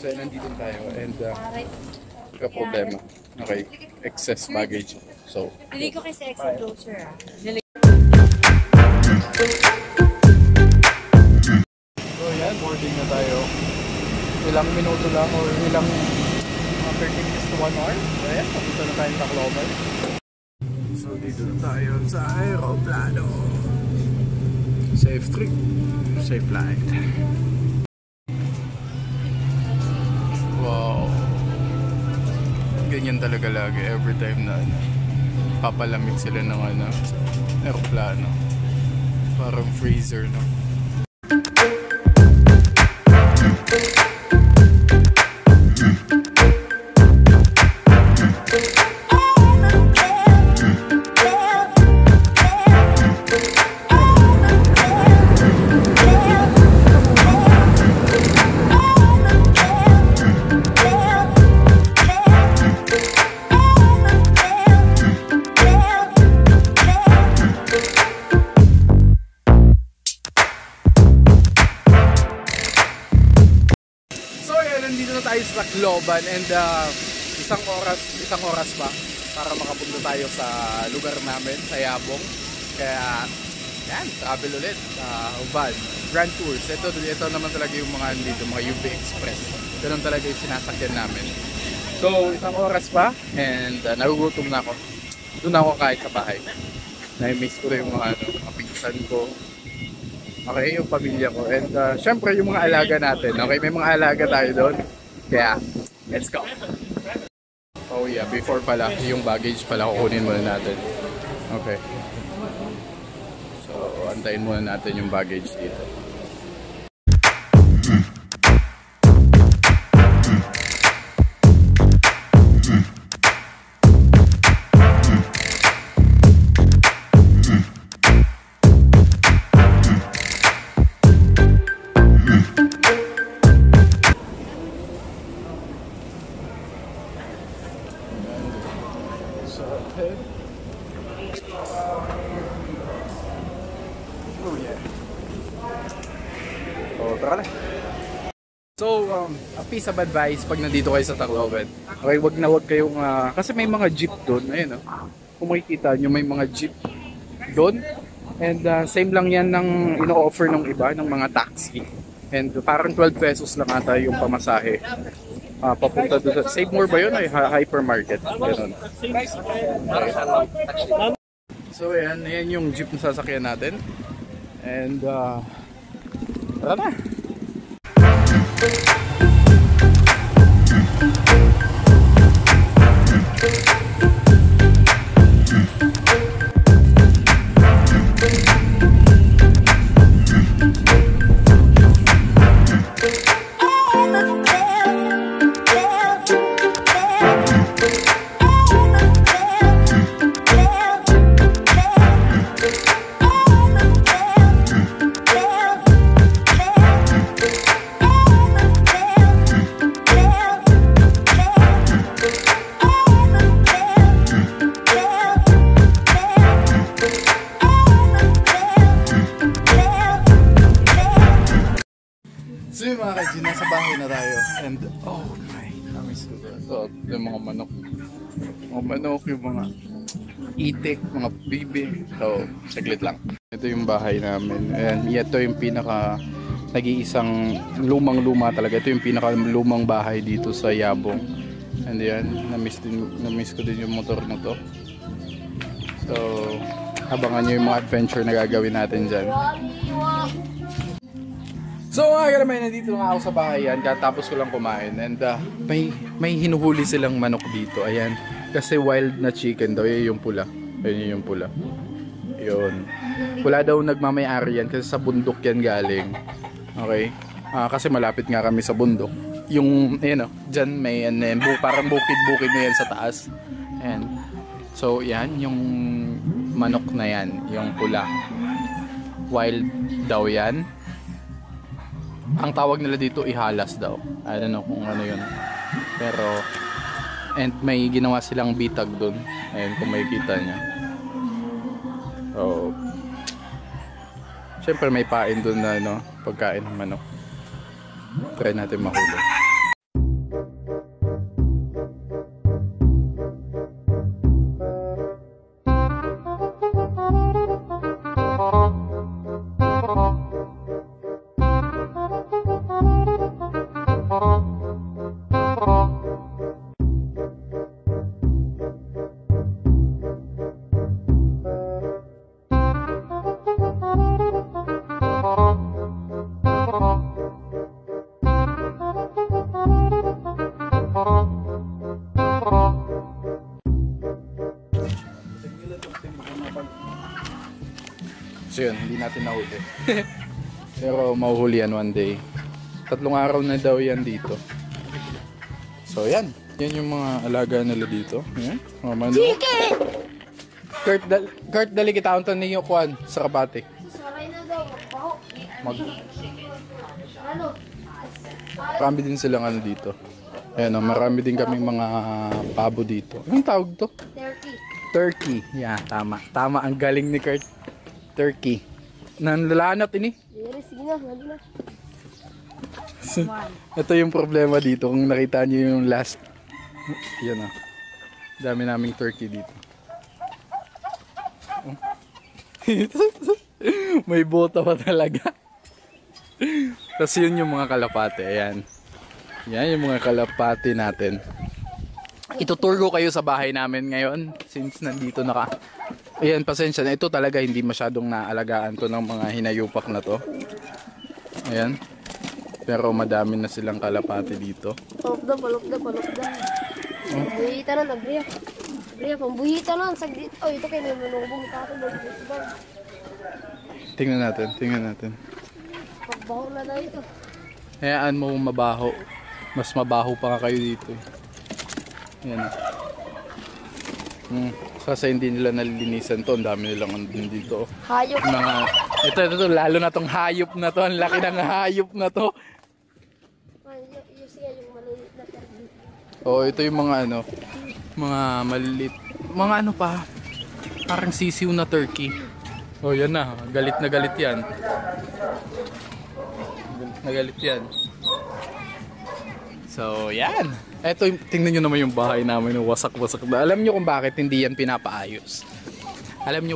So, nandito tayo and problema. Okay, excess baggage. So, hindi ko kasi extra closer So, yan, boarding na tayo. Ilang minuto lang or ilang 30 minutes to 1 hour. Ayan, papunta na tayong Tacloban. So, dito na tayo sa aeroplano. Safe trip, safe flight. Wow. Ganyan talaga lagi every time na papalamig sila ng aeroplano. Parang freezer, no? Sa Tacloban and isang oras pa para makapunta tayo sa lugar namin sa Yabong. Kaya yan, travel ulit van, Grand Tours. Ito naman talaga yung mga dito, mga UB Express. Ganun talaga yung sinasakyan namin. So isang oras pa and nagugutom na ako. Doon ako kahit sa bahay. Na-miss ko na yung mga pinsan ko. Okay, yung pamilya ko and syempre yung mga alaga natin. Okay, may mga alaga tayo doon. Kaya, let's go! Oh yeah, before pala, yung baggage pala kukunin muna natin. Okay. So, antayin muna natin yung baggage dito. So, a piece of advice pag nandito kayo sa Tacloban. Okay, wag kayong kasi may mga jeep doon. Ayun, kung makikita nyo, may mga jeep doon. And same lang yan ng ino-offer ng iba, ng mga taxi. And parang 12 pesos lang ata yung pamasahe. Papunta doon sa Save More ba yun? Ay, hypermarket. Ganun. So, ayan yung jeep na sasakyan natin. And, tara na! So yung mga kajin, nasa bahay na tayo and oh my, namiss ko din. So yung mga manok, yung mga itik, mga bibi. So saglit lang. Ito yung bahay namin and ito yung pinaka nag-iisang lumang-luma talaga. Ito yung pinaka lumang bahay dito sa Yabong. And yan, namiss ko din yung motor na to. So abangan nyo yung mga adventure na gagawin natin dyan. So mga karamay, nandito nga ako sa bahay yan, katapos ko lang kumain and may hinuhuli silang manok dito, ayan. Kasi wild na chicken daw, yun yung pula. Yun yung pula. Yun. Wala daw nagmamay-ari yan kasi sa bundok yan galing. Okay? Kasi malapit nga kami sa bundok. Yung, ayan o, dyan may parang bukid-bukid na yan sa taas. And, so yan, yung manok na yan, yung pula. Wild daw yan. Ang tawag nila dito ihalas daw. I don't know kung ano yun. Pero and may ginawa silang bitag doon. Ayun kung makikita niya. So syempre may pain doon na pagkain ng manok. Try natin mahuli. So yun, hindi natin nahuli. Pero mahuhuli yan one day. 3 araw na daw yan dito. So yan. Yan yung mga alaga nila dito. Yan. Mga manok. Kurt, dali kita ang tanong yung kuwan sa kapate. Saray na daw. Mag Ano? marami din silang ano dito. Ayan, marami din kaming mga pabo dito. Anong tawag to? 30. Turkey. Yeah, tama. Tama, ang galing ni Kurt. Turkey. Nanlalanat ini. Sige na, lalo na. Ito yung problema dito. Kung nakita niyo yung last. Yan ah. Dami naming turkey dito. May bota pa talaga. Tapos yun yung mga kalapate. Ayan. Yan yung mga kalapate natin. Ituturo ko kayo sa bahay namin ngayon. Since nandito na ka. Ayan, pasensya na. Ito talaga hindi masyadong naalagaan to ng mga hinayupak na to. Ayan. Pero madami na silang kalapate dito. Palokda. Buhita na, nagriya. Nagriya, pambuhita na. Saglit. Oh, ito kayo naman. Bumita ako. Tingnan natin. Pagbaho na daw ito. Hayaan mo mabaho. Mas mabaho pa ka kayo dito. Ayan. Kasi hindi nila nalilinisan to. Ang dami nilang andun dito. Hayop. Mga, ito, lalo na tong hayop na to. Ang laki ng hayop na to. Yung siya yung maliit na terbi. Oh, ito yung mga ano, mga maliliit, mga ano pa, parang sisiw na turkey. Oh, yan na, galit na galit yan. Galit na galit yan. So, yan. Ito, tingnan nyo naman yung bahay namin, wasak-wasak na. Alam nyo kung bakit hindi yan pinapaayos? Kasi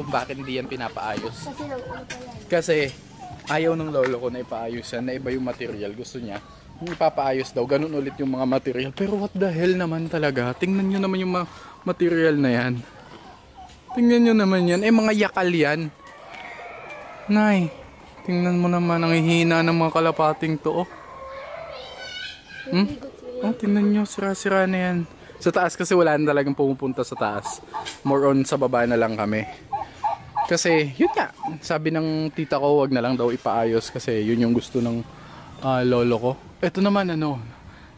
nang ano pa yan. Kasi ayaw ng lolo ko na ipaayos yan, na iba yung material. Gusto niya, yung ipapaayos daw, ganun ulit yung mga material. Pero what the hell naman talaga? Tingnan nyo naman yung mga material na yan. Tingnan nyo naman yan. Mga yakal yan. Nay, tingnan mo naman ang hihina ng mga kalapating to. Oh, tingnan nyo, sira-sira na yan. Sa taas kasi wala na talagang pumupunta sa taas. More on sa baba na lang kami. Kasi, yun nga. Sabi ng tita ko, wag na lang daw ipaayos kasi yun yung gusto ng lolo ko. Ito naman ano,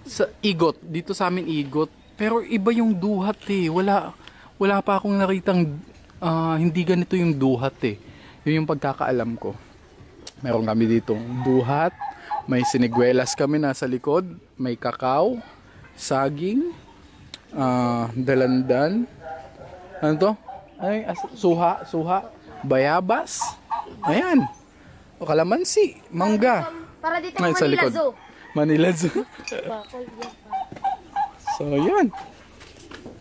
sa igot. Dito sa amin igot. Pero iba yung duhat eh. Wala pa akong nakitang hindi ganito yung duhat eh. Yun yung pagkakaalam ko. Meron kami ditong duhat. May siniguelas kami nasa likod. May kakao. Saging. Dalandan. Ano to? Ay, suha. Bayabas. Ayan. O kalamansi. Mangga. Para dito Ay, sa Manila likod. Zoo. Manila Zoo. Bakal yan pa. So, yan.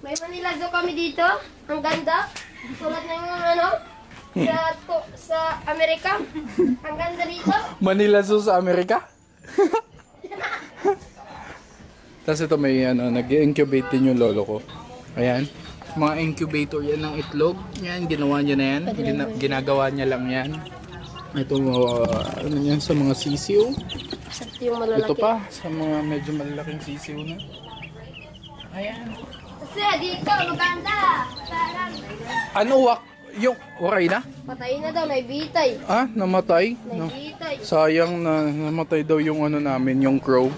May Manila Zoo kami dito. Ang ganda. Tulad ng ano, sa Amerika. Ang ganda dito. Manila Zoo sa Amerika. Tapos ito may ano, nag-incubate din yung lolo ko. Ayan. Mga incubator yan ng itlog. Yan, ginawa niya na yan. Ginagawa niya lang yan. Ito ano yan sa mga sisiw. Yung malalaki. Ito pa sa mga medyo malalaking sisiw na. Ayan. Kasi dito, maganda. Sarang. Ano yung waray na? Patay na daw, naibitay. Namatay? No. Naibitay. Sayang na namatay daw yung ano namin, yung crow.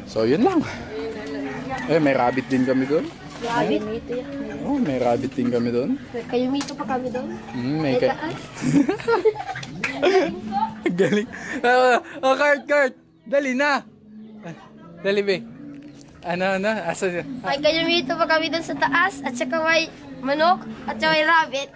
So, yun lang. May rabbit din kami doon. Rabbit? Oh, may rabbit din kami doon. Kayo mito pa kami doon? May taas? Galing. Kurt! Dali na! Dali, be. Ano? Asa niya? Ay, kayo mito pa kami doon sa taas. At saka may manok. At saka may rabbit.